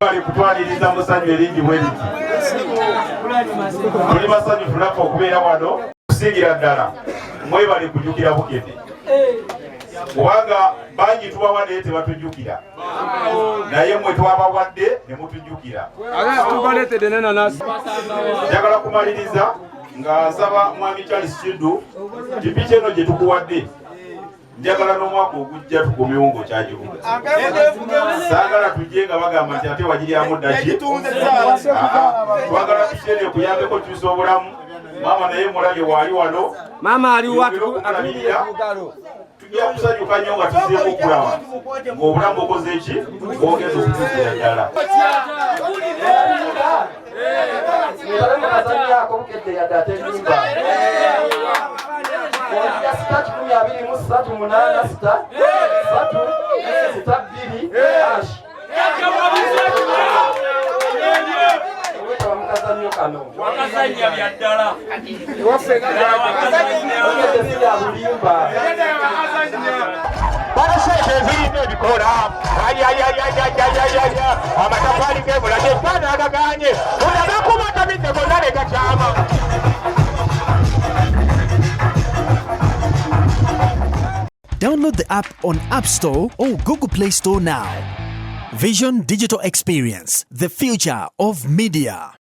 bali kutwaliriza musanyu eringi bwe liti. Tuli basanyufu naffe okubeera wano. Okusingira ddala mwebale kujjukira Bukedde. Kubanga bangi tubawadde tebatujjukira. Naye mwe twabawadde ne mutujjukira. Njagala kumaliriza nga nsaba mwami Charles Kiddu ppiki eno gye tukuwadde. Njagala n'omwaka ogujja tukomewo ng'okyagivuga. Saagala tujje nga bagamba nti ate wagiryamu ddaki. Twagala ppiki eno ekuyambeko kyusa obulamu. Maama naye mulabye waali wano. Maama ali tujja kusanyuka nnyo nga tuzzeemu okulaba ng'obulamu okoze eki bwogeza okutuukira ddala. Mukazannyako Bukedde yadde ate ennyimba. Olya sita 223 sita 2 ash. Owetaba mukazannyo kano. wakazannya bya ddala. Bukedde si ya bulimba. Barasheshe zirina ebikola amatafali g'ebulage ebbana agaganye olabe kubatabidde gonna ne gakyama. Download the app on App Store or Google Play Store now. Vision Digital Experience, the future of media.